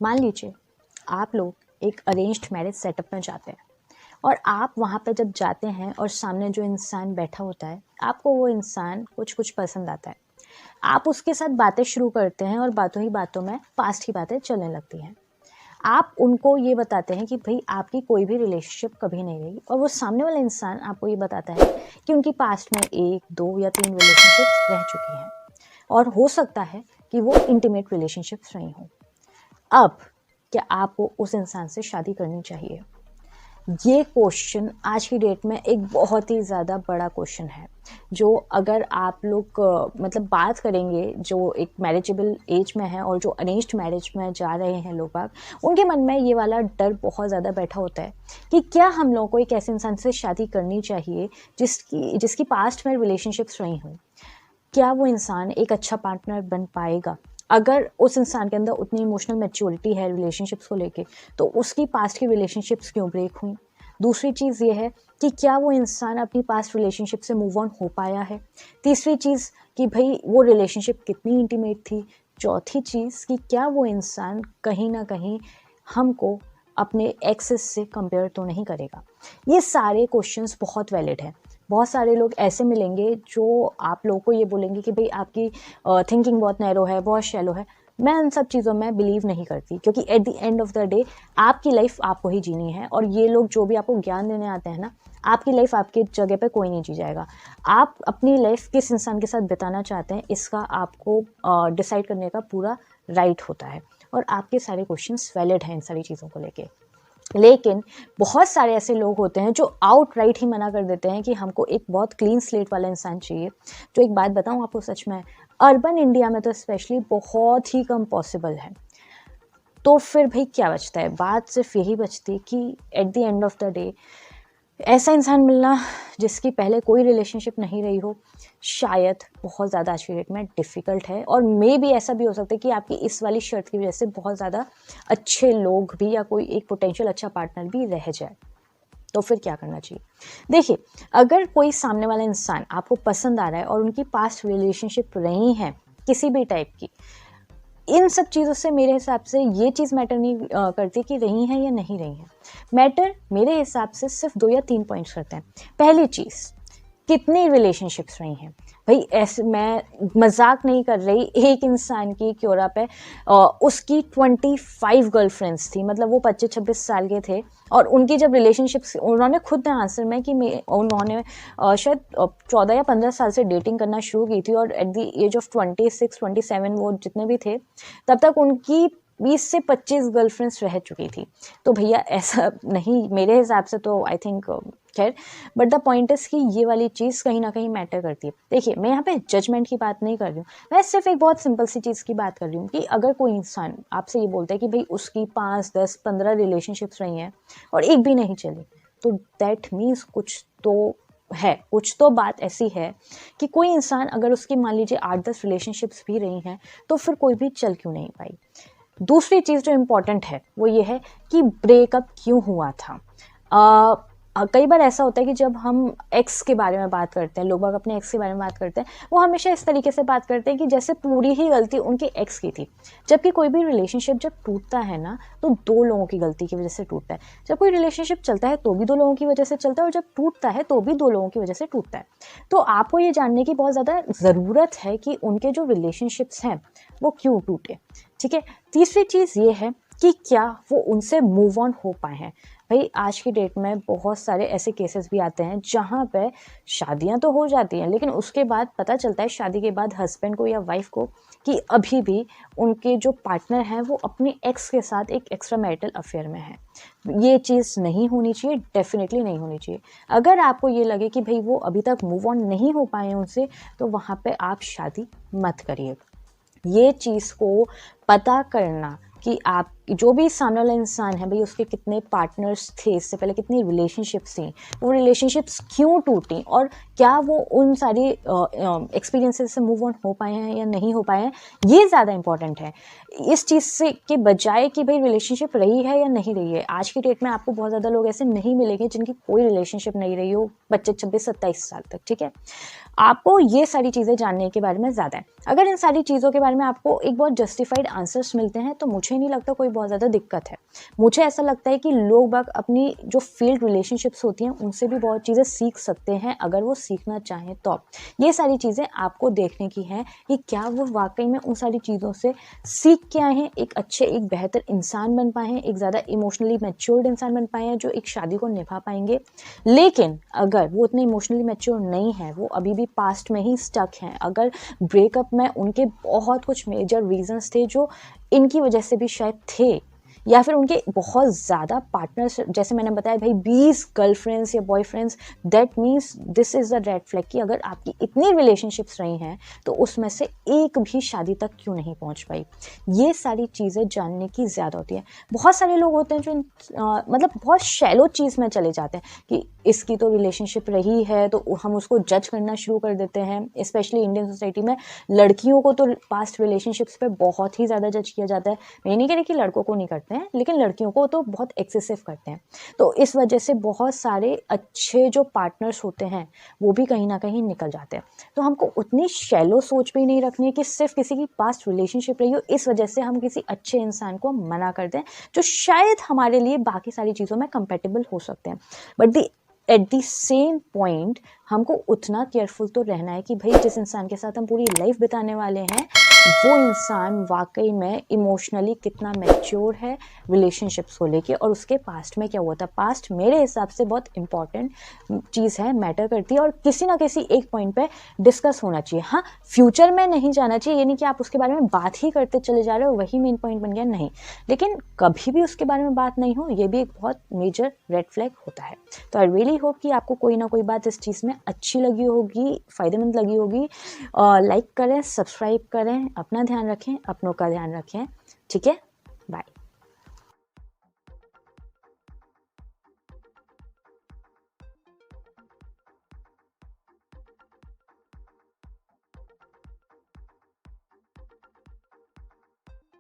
मान लीजिए आप लोग एक अरेंज्ड मैरिज सेटअप में जाते हैं और आप वहाँ पे जब जाते हैं और सामने जो इंसान बैठा होता है, आपको वो इंसान कुछ कुछ पसंद आता है। आप उसके साथ बातें शुरू करते हैं और बातों ही बातों में पास्ट की बातें चलने लगती हैं। आप उनको ये बताते हैं कि भाई आपकी कोई भी रिलेशनशिप कभी नहीं रही, और वो सामने वाला इंसान आपको ये बताता है कि उनकी पास्ट में 1, 2 या 3 रिलेशनशिप्स रह चुकी हैं और हो सकता है कि वो इंटीमेट रिलेशनशिप्स रही हों। अब क्या आपको उस इंसान से शादी करनी चाहिए? ये क्वेश्चन आज की डेट में एक बहुत ही ज़्यादा बड़ा क्वेश्चन है, जो अगर आप लोग मतलब बात करेंगे जो एक मैरिजेबल एज में है और जो अरेंज्ड मैरिज में जा रहे हैं लोग बाग, उनके मन में ये वाला डर बहुत ज़्यादा बैठा होता है कि क्या हम लोगों को एक ऐसे इंसान से शादी करनी चाहिए जिसकी पास्ट में रिलेशनशिप्स रही हों। क्या वो इंसान एक अच्छा पार्टनर बन पाएगा? अगर उस इंसान के अंदर उतनी इमोशनल मैच्योरिटी है रिलेशनशिप्स को लेके, तो उसकी पास्ट की रिलेशनशिप्स क्यों ब्रेक हुई? दूसरी चीज़ ये है कि क्या वो इंसान अपनी पास्ट रिलेशनशिप से मूव ऑन हो पाया है? तीसरी चीज़ कि भाई वो रिलेशनशिप कितनी इंटीमेट थी? चौथी चीज़ कि क्या वो इंसान कहीं ना कहीं हमको अपने एक्सेस से कंपेयर तो नहीं करेगा? ये सारे क्वेश्चंस बहुत वैलिड हैं। बहुत सारे लोग ऐसे मिलेंगे जो आप लोगों को ये बोलेंगे कि भाई आपकी थिंकिंग बहुत नैरो है, बहुत शैलो है। मैं उन सब चीज़ों में बिलीव नहीं करती, क्योंकि at the end of the day आपकी लाइफ आपको ही जीनी है, और ये लोग जो भी आपको ज्ञान देने आते हैं ना, आपकी लाइफ आपकी जगह पे कोई नहीं जी जाएगा। आप अपनी लाइफ किस इंसान के साथ बिताना चाहते हैं, इसका आपको डिसाइड करने का पूरा राइट होता है, और आपके सारे क्वेश्चंस वैलिड हैं इन सारी चीज़ों को लेके। लेकिन बहुत सारे ऐसे लोग होते हैं जो आउटराइट ही मना कर देते हैं कि हमको एक बहुत क्लीन स्लेट वाला इंसान चाहिए। जो एक बात बताऊं आपको, सच में अर्बन इंडिया में तो स्पेशली बहुत ही कम पॉसिबल है। तो फिर भाई क्या बचता है? बात सिर्फ यही बचती है कि at the end of the day ऐसा इंसान मिलना जिसकी पहले कोई रिलेशनशिप नहीं रही हो, शायद बहुत ज़्यादा आज की डेट में डिफ़िकल्ट है। और मे भी ऐसा भी हो सकता है कि आपकी इस वाली शर्त की वजह से बहुत ज़्यादा अच्छे लोग भी या कोई एक पोटेंशियल अच्छा पार्टनर भी रह जाए। तो फिर क्या करना चाहिए? देखिए, अगर कोई सामने वाला इंसान आपको पसंद आ रहा है और उनकी पास्ट रिलेशनशिप रही हैं किसी भी टाइप की, इन सब चीज़ों से मेरे हिसाब से ये चीज़ मैटर नहीं करती कि रही हैं या नहीं रही हैं। मैटर मेरे हिसाब से सिर्फ 2 या 3 पॉइंट्स करते हैं। पहली चीज़, कितनी रिलेशनशिप्स रही हैं। भाई ऐसे मैं मजाक नहीं कर रही, एक इंसान की क्योरा पे उसकी 25 गर्लफ्रेंड्स थी, मतलब वो 25-26 साल के थे, और उनकी जब रिलेशनशिप्स, उन्होंने खुद आंसर में कि उन्होंने शायद 14 या 15 साल से डेटिंग करना शुरू की थी, और एट द एज ऑफ 26-27 वो जितने भी थे तब तक उनकी 20 से 25 गर्लफ्रेंड्स रह चुकी थी। तो भैया ऐसा नहीं, मेरे हिसाब से तो आई थिंक, खैर, बट द पॉइंट इज कि ये वाली चीज़ कहीं ना कहीं मैटर करती है। देखिए, मैं यहाँ पे जजमेंट की बात नहीं कर रही हूँ, मैं सिर्फ एक बहुत सिंपल सी चीज़ की बात कर रही हूँ कि अगर कोई इंसान आपसे ये बोलता है कि भाई उसकी 5, 10, 15 रिलेशनशिप्स रही हैं और एक भी नहीं चली, तो दैट मीन्स कुछ तो है, कुछ तो बात ऐसी है कि कोई इंसान, अगर उसकी मान लीजिए 8-10 रिलेशनशिप्स भी रही हैं, तो फिर कोई भी चल क्यों नहीं पाई। दूसरी चीज़ जो इम्पोर्टेंट है वो ये है कि ब्रेकअप क्यों हुआ था। कई बार ऐसा होता है कि जब हम एक्स के बारे में बात करते हैं, लोग बाग अपने एक्स के बारे में बात करते हैं, वो हमेशा इस तरीके से बात करते हैं कि जैसे पूरी ही गलती उनके एक्स की थी। जबकि कोई भी रिलेशनशिप जब टूटता है ना, तो 2 लोगों की गलती की वजह से टूटता है। जब कोई रिलेशनशिप चलता है तो भी 2 लोगों की वजह से चलता है, और जब टूटता है तो भी 2 लोगों की वजह से टूटता है। तो आपको ये जानने की बहुत ज़्यादा ज़रूरत है कि उनके जो रिलेशनशिप्स हैं वो क्यों टूटे। ठीक है। तीसरी चीज़ ये है कि क्या वो उनसे मूव ऑन हो पाए हैं। भाई आज की डेट में बहुत सारे ऐसे केसेस भी आते हैं जहाँ पे शादियां तो हो जाती हैं, लेकिन उसके बाद पता चलता है शादी के बाद हस्बैंड को या वाइफ को कि अभी भी उनके जो पार्टनर हैं वो अपने एक्स के साथ एक एक्स्ट्रा मैरिटल अफेयर में है। ये चीज़ नहीं होनी चाहिए, डेफिनेटली नहीं होनी चाहिए। अगर आपको ये लगे कि भाई वो अभी तक मूव ऑन नहीं हो पाए हैं उनसे, तो वहाँ पे आप शादी मत करिए। ये चीज़ को पता करना कि आप जो भी सामने वाला इंसान है, भाई उसके कितने पार्टनर्स थे इससे पहले, कितनी रिलेशनशिप्स थी, वो रिलेशनशिप्स क्यों टूटी, और क्या वो उन सारी एक्सपीरियंसेस से मूव ऑन हो पाए हैं या नहीं हो पाए हैं, ये ज़्यादा इंपॉर्टेंट है इस चीज़ से के बजाय कि भाई रिलेशनशिप रही है या नहीं रही है। आज की डेट में आपको बहुत ज़्यादा लोग ऐसे नहीं मिलेंगे जिनकी कोई रिलेशनशिप नहीं रही हो 25, 26, 27 साल तक। ठीक है। आपको ये सारी चीज़ें जानने के बारे में ज़्यादा है। अगर इन सारी चीज़ों के बारे में आपको एक बहुत जस्टिफाइड आंसर्स मिलते हैं, तो मुझे नहीं लगता कोई बहुत ज़्यादा दिक्कत है। मुझे ऐसा लगता है कि लोग बाग अपनी जो फील्ड रिलेशनशिप्स होती हैं उनसे भी बहुत चीज़ें सीख सकते हैं अगर वो सीखना चाहें तो। ये सारी चीज़ें आपको देखने की हैं कि क्या वो वाकई में उन सारी चीज़ों से सीख के आए हैं, एक अच्छे एक बेहतर इंसान बन पाए हैं, एक ज़्यादा इमोशनली मैच्योर्ड इंसान बन पाए हैं जो एक शादी को निभा पाएंगे। लेकिन अगर वो उतने इमोशनली मैच्योर नहीं है, वो अभी भी पास्ट में ही स्टक हैं, अगर ब्रेकअप में उनके बहुत कुछ मेजर रीजंस थे जो इनकी वजह से भी शायद थे, या फिर उनके बहुत ज़्यादा पार्टनर्स, जैसे मैंने बताया भाई 20 गर्लफ्रेंड्स या boyfriends, that means this is the red flag कि अगर आपकी इतनी रिलेशनशिप्स रही हैं तो उसमें से एक भी शादी तक क्यों नहीं पहुंच पाई। ये सारी चीज़ें जानने की ज़्यादा होती है। बहुत सारे लोग होते हैं जो मतलब बहुत शैलो चीज़ में चले जाते हैं कि इसकी तो रिलेशनशिप रही है तो हम उसको जज करना शुरू कर देते हैं। स्पेशली इंडियन सोसाइटी में लड़कियों को तो पास्ट रिलेशनशिप्स पे बहुत ही ज़्यादा जज किया जाता है। मैं नहीं कह रही कि लड़कों को नहीं करते हैं, लेकिन लड़कियों को तो बहुत एक्सेसिव करते हैं। तो इस वजह से बहुत सारे अच्छे जो पार्टनर्स होते हैं वो भी कहीं ना कहीं निकल जाते हैं। तो हमको उतनी शैलो सोच भी नहीं रखनी है कि सिर्फ किसी की पास्ट रिलेशनशिप रही हो इस वजह से हम किसी अच्छे इंसान को मना कर दें जो शायद हमारे लिए बाकी सारी चीज़ों में कंपेटेबल हो सकते हैं। But at the same point हमको उतना केयरफुल तो रहना है कि भाई जिस इंसान के साथ हम पूरी लाइफ बिताने वाले हैं वो इंसान वाकई में इमोशनली कितना मैच्योर है रिलेशनशिप्स को लेके, और उसके पास्ट में क्या हुआ था। पास्ट मेरे हिसाब से बहुत इंपॉर्टेंट चीज़ है, मैटर करती है, और किसी ना किसी एक पॉइंट पे डिस्कस होना चाहिए। हाँ, फ्यूचर में नहीं जाना चाहिए, ये नहीं कि आप उसके बारे में बात ही करते चले जा रहे हो वही मेन पॉइंट बन गया, नहीं, लेकिन कभी भी उसके बारे में बात नहीं हो ये भी एक बहुत मेजर रेड फ्लैग होता है। तो आई रियली होप कि आपको कोई ना कोई बात इस चीज़ में अच्छी लगी होगी, फ़ायदेमंद लगी होगी। लाइक करें, सब्सक्राइब करें, अपना ध्यान रखें, अपनों का ध्यान रखें। ठीक है, बाय।